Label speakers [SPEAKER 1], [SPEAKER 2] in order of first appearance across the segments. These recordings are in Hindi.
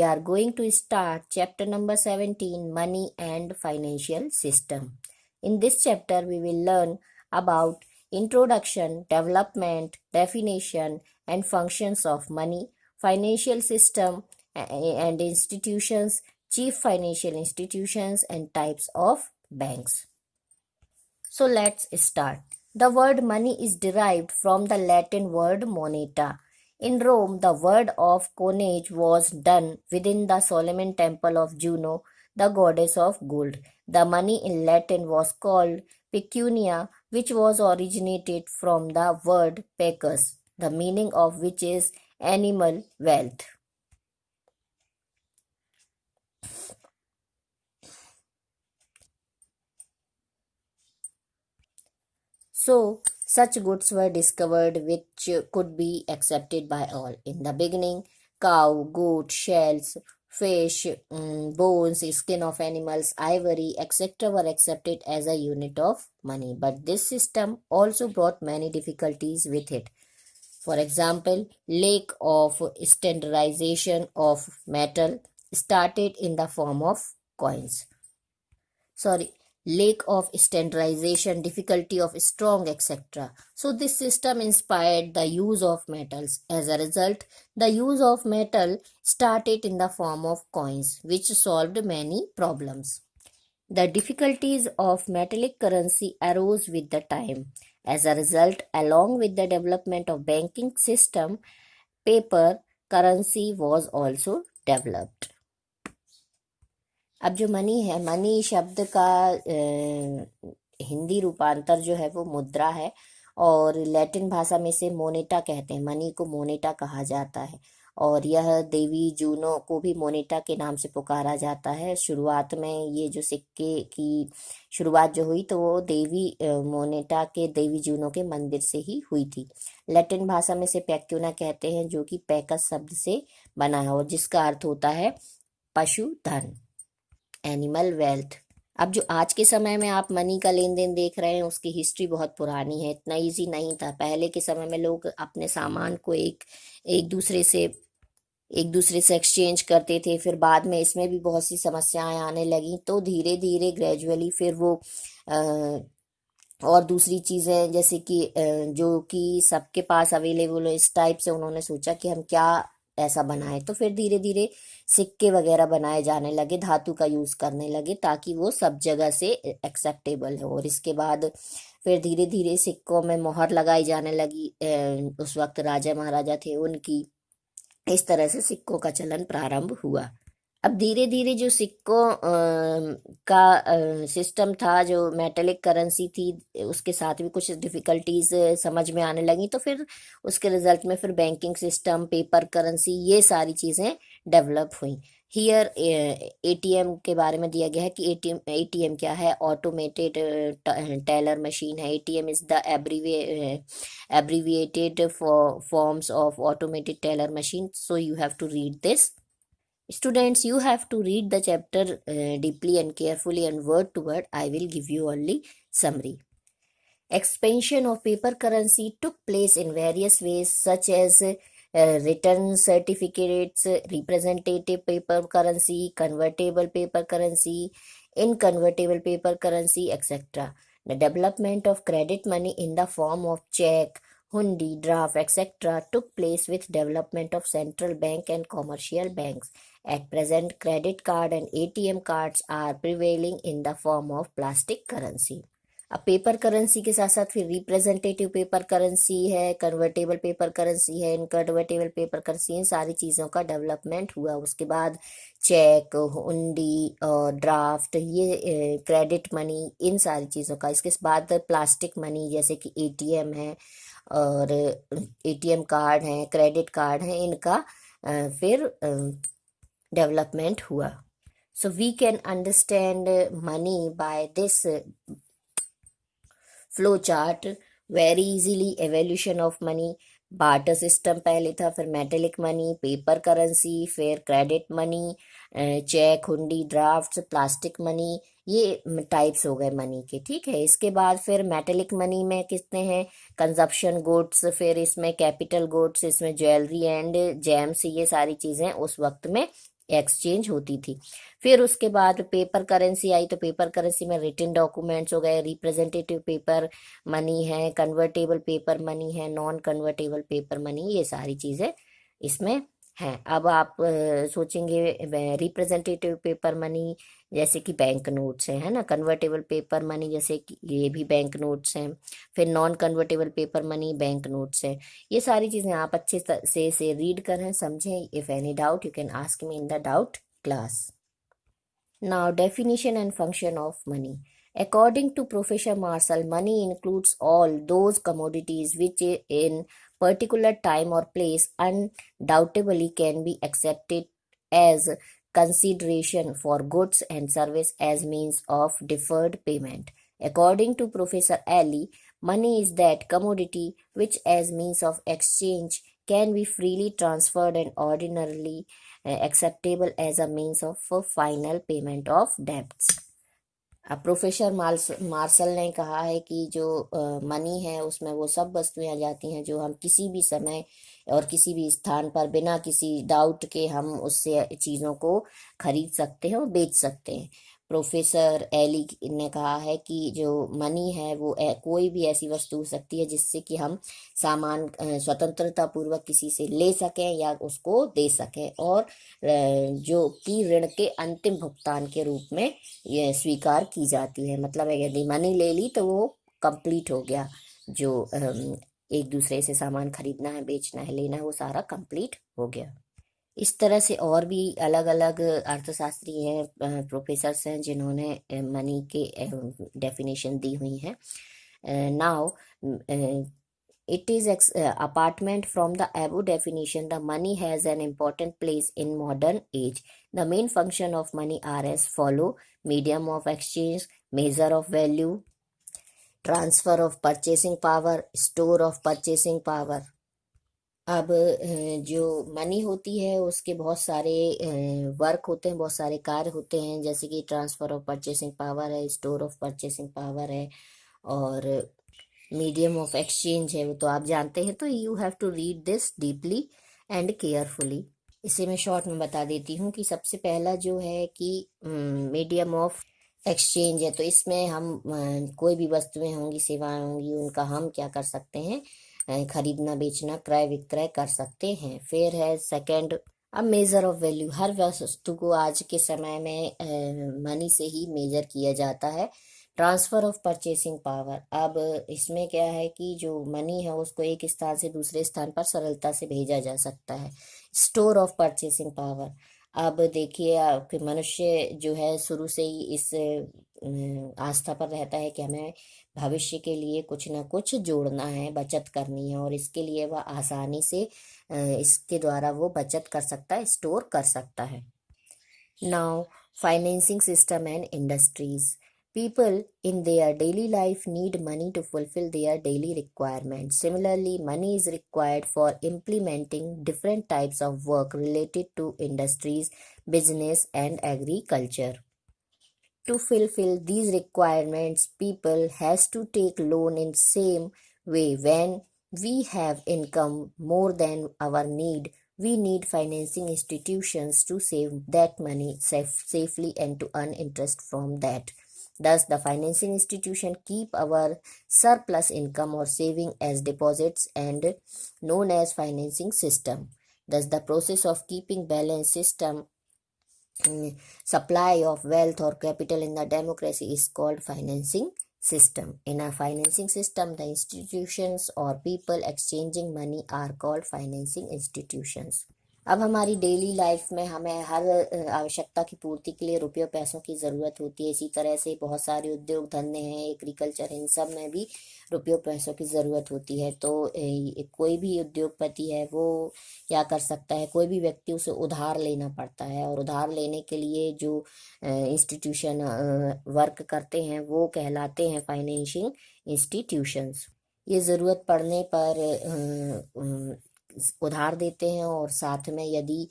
[SPEAKER 1] are going to start chapter number 17, Money and Financial System. In this chapter, we will learn about introduction, development, definition, and functions of money, financial system and institutions, chief financial institutions, and types of banks. So let's start. The word money is derived from the Latin word moneta. In Rome, the word of coinage was done within the Solomon temple of Juno, the goddess of gold. The money in Latin was called pecunia, which was originated from the word pecus, the meaning of which is animal wealth. So, such goods were discovered which could be accepted by all. In the beginning, cow, goat, shells, fish, bones, skin of animals, ivory, etc. were accepted as a unit of money. But this system also brought many difficulties with it. For example, lack of standardization of metal started in the form of coins. Lack of standardization, difficulty of strong, etc. So this system inspired the use of metals. As a result, the use of metal started in the form of coins, which solved many problems. The difficulties of metallic currency arose with the time. As a result, along with the development of banking system, paper currency was also developed. अब जो मनी है, मनी शब्द का हिंदी रूपांतर जो है वो मुद्रा है और लैटिन भाषा में से मोनेटा कहते हैं। मनी को मोनेटा कहा जाता है और यह देवी जूनो को भी मोनेटा के नाम से पुकारा जाता है। शुरुआत में ये जो सिक्के की शुरुआत जो हुई तो वो देवी मोनेटा के देवी जूनो के मंदिर से ही हुई थी। लैटिन भाषा में से पैक्यूना कहते हैं, जो कि पैकस शब्द से बना है और जिसका अर्थ होता है पशुधन, एनिमल वेल्थ। अब जो आज के समय में आप मनी का लेन देन देख रहे हैं उसकी हिस्ट्री बहुत पुरानी है। इतना इजी नहीं था। पहले के समय में लोग अपने सामान को एक दूसरे से एक्सचेंज करते थे। फिर बाद में इसमें भी बहुत सी समस्याएं आने लगी, तो धीरे धीरे ग्रेजुअली फिर वो और दूसरी चीज़ें जैसे कि जो कि सबके पास अवेलेबल है, इस टाइप से उन्होंने सोचा कि हम क्या ऐसा बनाए, तो फिर धीरे धीरे सिक्के वगैरह बनाए जाने लगे, धातु का यूज़ करने लगे ताकि वो सब जगह से एक्सेप्टेबल हो। और इसके बाद फिर धीरे धीरे सिक्कों में मोहर लगाई जाने लगी। उस वक्त राजा महाराजा थे उनकी। इस तरह से सिक्कों का चलन प्रारंभ हुआ। अब धीरे धीरे जो सिक्कों का सिस्टम था, जो मेटेलिक करेंसी थी, उसके साथ भी कुछ डिफिकल्टीज समझ में आने लगी, तो फिर उसके रिजल्ट में फिर बैंकिंग सिस्टम, पेपर करेंसी, ये सारी चीज़ें डेवलप हुई। हियर एटीएम के बारे में दिया गया है कि एटीएम क्या है? ऑटोमेटेड टेलर मशीन है। ATM is the abbreviated forms of automated teller machine. So you have to read this. Students, you have to read the chapter deeply and carefully, and word to word I will give you only summary. Expansion of paper currency took place in various ways, such as written certificates, representative paper currency, convertible paper currency, inconvertible paper currency, etc. The development of credit money in the form of check, hundi, draft, etc. took place with development of central bank and commercial banks. At present, credit card and ATM cards are prevailing in the form of plastic currency. अब पेपर करेंसी के साथ साथ फिर रिप्रेजेंटेटिव पेपर करेंसी है, कन्वर्टेबल पेपर करेंसी है, इनकन्वर्टेबल पेपर करेंसी, इन सारी चीज़ों का डेवलपमेंट हुआ। उसके बाद चेक, हुंडी और ड्राफ्ट, ये क्रेडिट मनी, इन सारी चीज़ों का। इसके बाद प्लास्टिक मनी जैसे कि एटीएम है और एटीएम कार्ड हैं, क्रेडिट कार्ड हैं, इनका फिर डेवलपमेंट हुआ। So we can understand money by this flow chart very easily. Evolution of money, barter system पहले था, फिर मेटेलिक मनी, पेपर करेंसी, फिर credit money, cheque, hundi, drafts, plastic money, ये टाइप्स हो गए मनी के, ठीक है। इसके बाद फिर मेटेलिक मनी में कितने हैं, कंजप्शन गुड्स, फिर इसमें कैपिटल गुड्स, इसमें ज्वेलरी एंड जेम्स, ये सारी चीजें उस वक्त में एक्सचेंज होती थी। फिर उसके बाद पेपर करेंसी आई, तो पेपर करेंसी में रिटन डॉक्यूमेंट्स हो गए, रिप्रेजेंटेटिव पेपर मनी है, कन्वर्टेबल पेपर मनी है, नॉन कन्वर्टेबल पेपर मनी, ये सारी चीजें इसमें हैं। अब आप सोचेंगे रिप्रेजेंटेटिव पेपर मनी जैसे कि बैंक नोट्स हैं, है ना, कन्वर्टेबल पेपर मनी जैसे कि ये भी बैंक नोट्स हैं, फिर non convertible paper money bank notes हैं। ये सारी चीजें आप अच्छे से रीड करें, समझें। If any doubt you can ask me in the doubt class. Now, definition and function of money. According to Professor Marshall, money includes all those commodities which in particular time or place undoubtedly can be accepted as consideration for goods and service as means of deferred payment. According to Professor Ali, money is that commodity which as means of exchange can be freely transferred and ordinarily acceptable as a means of final payment of debts. अब प्रोफेसर मार्शल ने कहा है कि जो मनी है उसमें वो सब वस्तुएं आ जाती हैं जो हम किसी भी समय और किसी भी स्थान पर बिना किसी डाउट के हम उससे चीज़ों को खरीद सकते हैं और बेच सकते हैं। प्रोफेसर एली ने कहा है कि जो मनी है वो कोई भी ऐसी वस्तु हो सकती है जिससे कि हम सामान स्वतंत्रता पूर्वक किसी से ले सकें या उसको दे सकें, और जो कि ऋण के अंतिम भुगतान के रूप में ये स्वीकार की जाती है। मतलब यदि मनी ले ली तो वो कंप्लीट हो गया, जो एक दूसरे से सामान खरीदना है, बेचना है, लेना है, वो सारा कंप्लीट हो गया। इस तरह से और भी अलग अलग अर्थशास्त्री हैं, प्रोफेसर्स हैं जिन्होंने मनी के डेफिनेशन दी हुई हैं। Now it is apartment from the above definition, the money has an important place in modern age. The main function of money are as follow: medium of exchange, measure of value, transfer of purchasing power, store of purchasing power. अब जो मनी होती है उसके बहुत सारे वर्क होते हैं, बहुत सारे कार्य होते हैं, जैसे कि ट्रांसफर ऑफ परचेसिंग पावर है, स्टोर ऑफ परचेसिंग पावर है, और मीडियम ऑफ एक्सचेंज है, वो तो आप जानते हैं। तो you have to read this deeply and carefully. इसे मैं शॉर्ट में बता देती हूँ कि सबसे पहला जो है कि मीडियम ऑफ एक्सचेंज है, तो इसमें हम कोई भी वस्तुएं होंगी, सेवाएं होंगी, उनका हम क्या कर सकते हैं, खरीदना बेचना क्रय विक्रय कर सकते हैं। फिर है सेकंड, अब मेजर ऑफ वैल्यू, हर वस्तु को आज के समय में मनी से ही मेजर किया जाता है। ट्रांसफर ऑफ परचेसिंग पावर, अब इसमें क्या है कि जो मनी है उसको एक स्थान से दूसरे स्थान पर सरलता से भेजा जा सकता है। स्टोर ऑफ परचेसिंग पावर, अब देखिए आपके मनुष्य जो है शुरू से ही इस आस्था पर रहता है कि हमें भविष्य के लिए कुछ ना कुछ जोड़ना है, बचत करनी है, और इसके लिए वह आसानी से इसके द्वारा वो बचत कर सकता है, स्टोर कर सकता है। Now financing system and industries, people in their daily life need money to fulfill their daily requirements. Similarly, money is required for implementing different types of work related to industries, business, and agriculture. To fulfill these requirements, people has to take loan in same way. When we have income more than our need, we need financing institutions to save that money safely and to earn interest from that. Thus, the financing institution keep our surplus income or saving as deposits and known as financing system. Thus, the process of keeping balance system supply of wealth or capital in the democracy is called financing system. In a financing system, the institutions or people exchanging money are called financing institutions. अब हमारी डेली लाइफ में हमें हर आवश्यकता की पूर्ति के लिए रुपयों पैसों की ज़रूरत होती है। इसी तरह से बहुत सारे उद्योग धंधे हैं, एग्रीकल्चर, इन सब में भी रुपयों पैसों की ज़रूरत होती है। तो कोई भी उद्योगपति है वो क्या कर सकता है, कोई भी व्यक्ति उसे उधार लेना पड़ता है, और उधार लेने के लिए जो इंस्टीट्यूशन वर्क करते हैं वो कहलाते हैं फाइनेंशियल इंस्टीट्यूशंस। ये ज़रूरत पड़ने पर उधार देते हैं, और साथ में यदि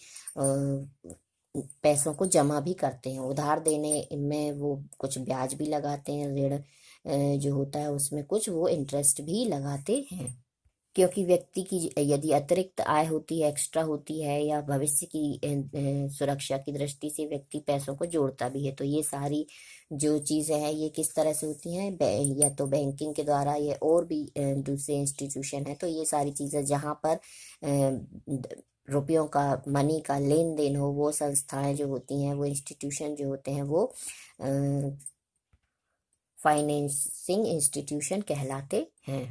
[SPEAKER 1] पैसों को जमा भी करते हैं। उधार देने में वो कुछ ब्याज भी लगाते हैं, ऋण जो होता है उसमें कुछ वो इंटरेस्ट भी लगाते हैं। क्योंकि व्यक्ति की यदि अतिरिक्त आय होती है, एक्स्ट्रा होती है, या भविष्य की सुरक्षा की दृष्टि से व्यक्ति पैसों को जोड़ता भी है, तो ये सारी जो चीजें हैं ये किस तरह से होती हैं, या तो बैंकिंग के द्वारा या और भी दूसरे इंस्टीट्यूशन है। तो ये सारी चीजें जहाँ पर रुपयों का, मनी का लेन देन हो, वो संस्थाएं जो होती हैं, वो इंस्टीट्यूशन जो होते हैं, वो फाइनेंसिंग इंस्टीट्यूशन कहलाते हैं।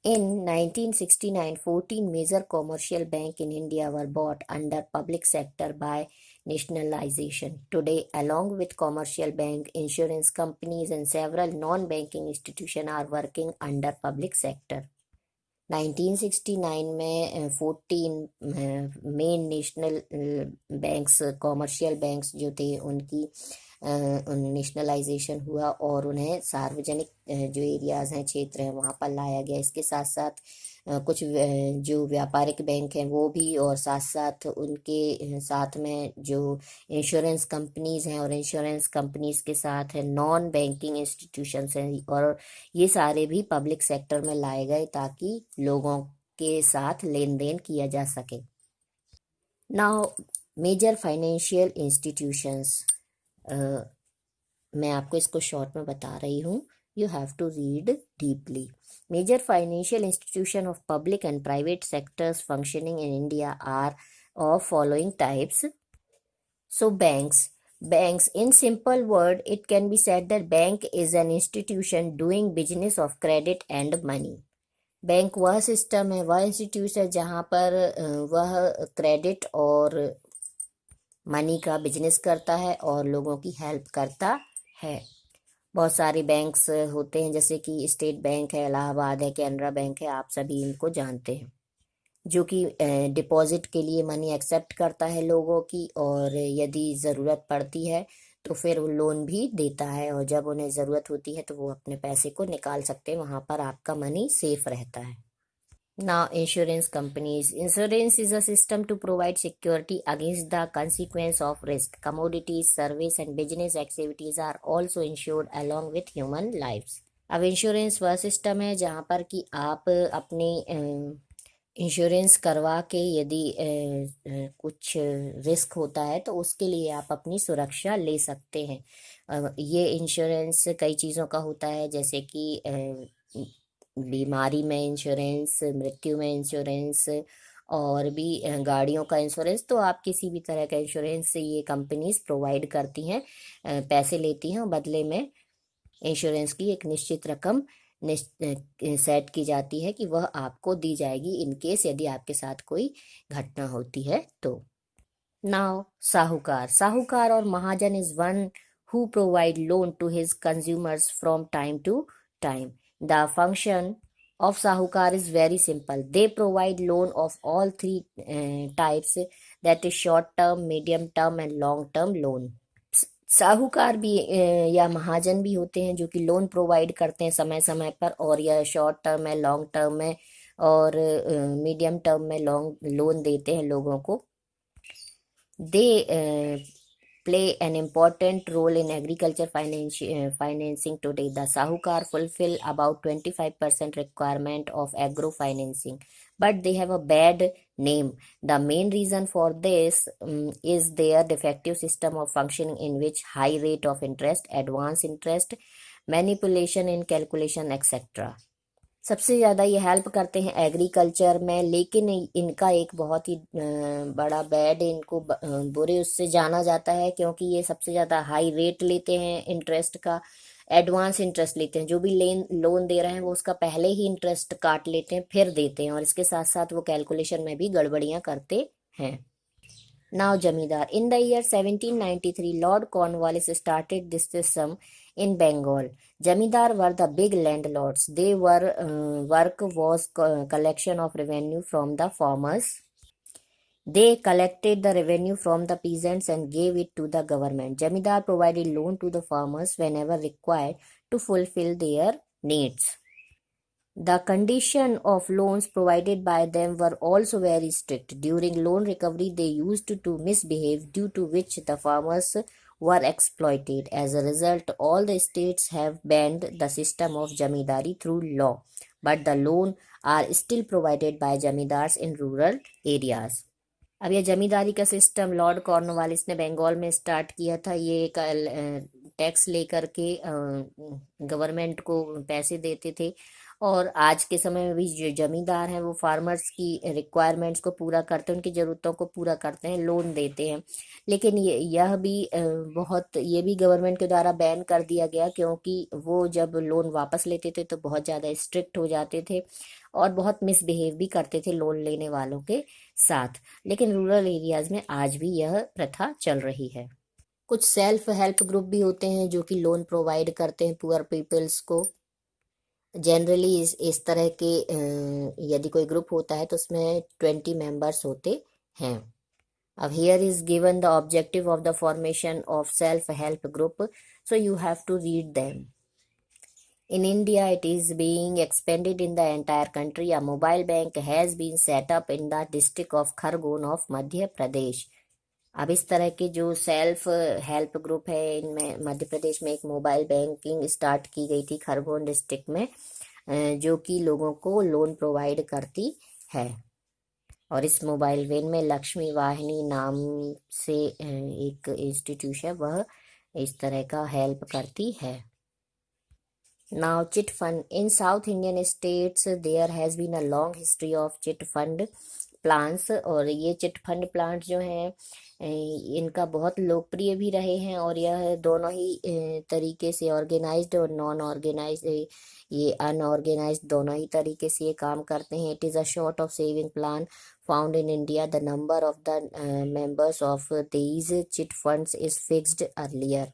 [SPEAKER 1] In 1969, 14 major commercial banks in India were bought under public sector by nationalization. Today, along with commercial bank, insurance companies and several non-banking institutions are working under public sector. 1969 में 14 main national banks, commercial banks जो थे उनकी नेशनलाइजेशन हुआ और उन्हें सार्वजनिक जो एरियाज हैं, क्षेत्र हैं, वहाँ पर लाया गया। इसके साथ साथ कुछ जो व्यापारिक बैंक हैं वो भी, और साथ साथ उनके साथ में जो इंश्योरेंस कंपनीज हैं, और इंश्योरेंस कंपनीज के साथ है नॉन बैंकिंग इंस्टीट्यूशंस हैं, और ये सारे भी पब्लिक सेक्टर में लाए गए ताकि लोगों के साथ लेन देन किया जा सके। नाउ मेजर फाइनेंशियल इंस्टीट्यूशंस, मैं आपको इसको शॉर्ट में बता रही हूँ, you have to read deeply. Major financial institution of public and private sectors functioning in India are of following types. So banks in simple word, it can be said that bank is an institution doing business of credit and money. Bank वह सिस्टम है, वह इंस्टीट्यूट है जहाँ पर वह क्रेडिट और मनी का बिजनेस करता है और लोगों की हेल्प करता है। बहुत सारे बैंक्स होते हैं, जैसे कि स्टेट बैंक है, इलाहाबाद है, कैनरा बैंक है, आप सभी इनको जानते हैं, जो कि डिपॉजिट के लिए मनी एक्सेप्ट करता है लोगों की, और यदि ज़रूरत पड़ती है तो फिर वो लोन भी देता है, और जब उन्हें ज़रूरत होती है तो वो अपने पैसे को निकाल सकते हैं, वहाँ पर आपका मनी सेफ रहता है। Now, insurance companies. Insurance is a system to provide security against the consequence of risk. Commodities, service, and business activities are also insured along with human lives. अब इंश्योरेंस वह सिस्टम है जहाँ पर कि आप अपनी इंश्योरेंस करवा के यदि कुछ रिस्क होता है तो उसके लिए आप अपनी सुरक्षा ले सकते हैं। ये इंश्योरेंस कई चीज़ों का होता है, जैसे कि बीमारी में इंश्योरेंस, मृत्यु में इंश्योरेंस, और भी गाड़ियों का इंश्योरेंस। तो आप किसी भी तरह का इंश्योरेंस ये कंपनीज प्रोवाइड करती हैं, पैसे लेती हैं, और बदले में इंश्योरेंस की एक निश्चित रकम सेट की जाती है कि वह आपको दी जाएगी इन केस यदि आपके साथ कोई घटना होती है तो। नाउ साहूकार। साहूकार और महाजन is one who provide loan to his consumers from time to time. The function of Sahukar is very simple. They provide loan of all three types, that is short term, medium term and long term loan. साहूकार भी या महाजन भी होते हैं जो कि लोन प्रोवाइड करते हैं समय समय पर, और यह शॉर्ट टर्म है, लॉन्ग टर्म है, और मीडियम टर्म में लॉन्ग लोन देते हैं लोगों को। दे play an important role in agriculture financing today. The Sahukar fulfill about 25% requirement of agro financing, but they have a bad name. The main reason for this is their defective system of functioning, in which high rate of interest, advance interest, manipulation in calculation, etc. सबसे ज़्यादा ये हेल्प करते हैं एग्रीकल्चर में, लेकिन इनका एक बहुत ही बड़ा बैड, इनको बुरे उससे जाना जाता है, क्योंकि ये सबसे ज़्यादा हाई रेट लेते हैं इंटरेस्ट का, एडवांस इंटरेस्ट लेते हैं। जो भी लोन दे रहे हैं वो उसका पहले ही इंटरेस्ट काट लेते हैं फिर देते हैं, और इसके साथ साथ वो कैलकुलेशन में भी गड़बड़ियाँ करते हैं। Now Jamidar. In the year 1793, Lord Cornwallis started this system in Bengal. Jamidar were the big landlords. They were work was collection of revenue from the farmers. They collected the revenue from the peasants and gave it to the government. Jamidar provided loan to the farmers whenever required to fulfill their needs. The condition of loans provided by them were also very strict. During loan recovery, they used to misbehave, due to which the farmers were exploited. As a result, all the states have banned the system of jamidari through law, but the loan are still provided by jamidars in rural areas. अब यह जमींदारी का सिस्टम लॉर्ड कॉर्नवालिस ने बंगाल में स्टार्ट किया था। ये एक टैक्स लेकर के गवर्नमेंट को पैसे देते थे, और आज के समय में भी जो जमींदार हैं वो फार्मर्स की रिक्वायरमेंट्स को पूरा करते हैं, उनकी ज़रूरतों को पूरा करते हैं, लोन देते हैं। लेकिन यह भी ये भी गवर्नमेंट के द्वारा बैन कर दिया गया, क्योंकि वो जब लोन वापस लेते थे तो बहुत ज़्यादा स्ट्रिक्ट हो जाते थे और बहुत मिसबिहेव भी करते थे लोन लेने वालों के साथ। लेकिन रूरल एरियाज में आज भी यह प्रथा चल रही है। कुछ सेल्फ हेल्प ग्रुप भी होते हैं जो कि लोन प्रोवाइड करते हैं पुअर पीपल्स को। जनरली इस तरह के यदि कोई ग्रुप होता है तो उसमें 20 मेंबर्स होते हैं। अब here is given the objective of the formation of self-help group, so you have to read them. In India, it is being expanded in the entire country. A mobile bank has been set up in the district of Khargone of Madhya Pradesh. अब इस तरह के जो सेल्फ हेल्प ग्रुप है, इनमें मध्य प्रदेश में एक मोबाइल बैंकिंग स्टार्ट की गई थी खरगोन डिस्ट्रिक्ट में, जो कि लोगों को लोन प्रोवाइड करती है। और इस मोबाइल वैन में लक्ष्मी वाहिनी नाम से एक इंस्टीट्यूशन है, वह इस तरह का हेल्प करती है। Now, chit fund. In South Indian states, there has been a long history of chit fund plans, और ये चिट फंड प्लांट जो हैं इनका बहुत लोकप्रिय भी रहे हैं, और यह दोनों ही तरीके से ऑर्गेनाइज्ड और नॉन ऑर्गेनाइज्ड, ये अनऑर्गेनाइज्ड दोनों ही तरीके से ये काम करते हैं। It is a short of saving plan found in India. The number of the members of these chit funds is fixed earlier.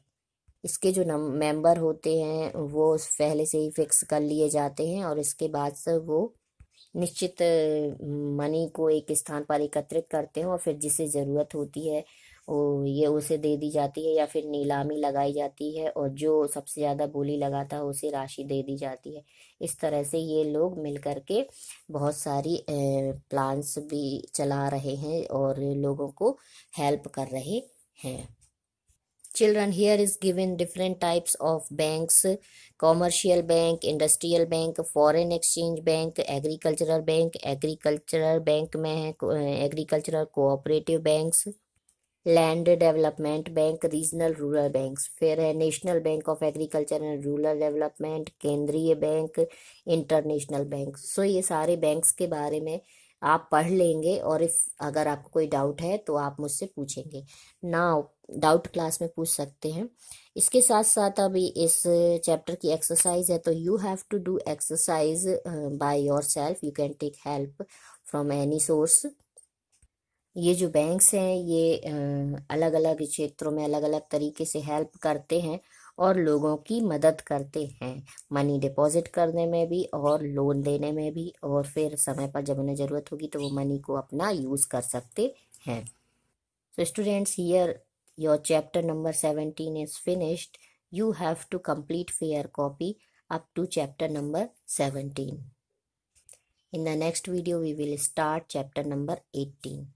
[SPEAKER 1] इसके जो मेंबर होते हैं वो पहले से ही फिक्स कर लिए जाते हैं, और इसके बाद से वो निश्चित मनी को एक स्थान पर एकत्रित करते हैं, और फिर जिसे ज़रूरत होती है वो ये उसे दे दी जाती है, या फिर नीलामी लगाई जाती है, और जो सबसे ज़्यादा बोली लगाता है उसे राशि दे दी जाती है। इस तरह से ये लोग मिल कर के बहुत सारी प्लान्स भी चला रहे हैं और लोगों को हेल्प कर रहे हैं। Children, here is given different types of banks: commercial bank, industrial bank, foreign exchange bank, agricultural bank। Agricultural bank में है agricultural cooperative banks, land development bank, regional rural banks. फिर है national bank of agriculture and rural development, केंद्रीय बैंक, इंटरनेशनल बैंक। सो ये सारे बैंक्स के बारे में आप पढ़ लेंगे, और अगर आपको कोई डाउट है तो आप मुझसे पूछेंगे ना, डाउट क्लास में पूछ सकते हैं। इसके साथ साथ अभी इस चैप्टर की एक्सरसाइज है, तो you have to do exercise by your self, you can take help from any source. ये जो बैंक्स हैं ये अलग अलग क्षेत्रों में अलग अलग तरीके से हेल्प करते हैं और लोगों की मदद करते हैं, मनी डिपॉजिट करने में भी और लोन देने में भी, और फिर समय पर जब उन्हें ज़रूरत होगी तो वो मनी को अपना यूज़ कर सकते हैं। So students, here your chapter number 17 is finished. You have to complete fair copy up to chapter number 17. In the next video, we will start chapter number 18.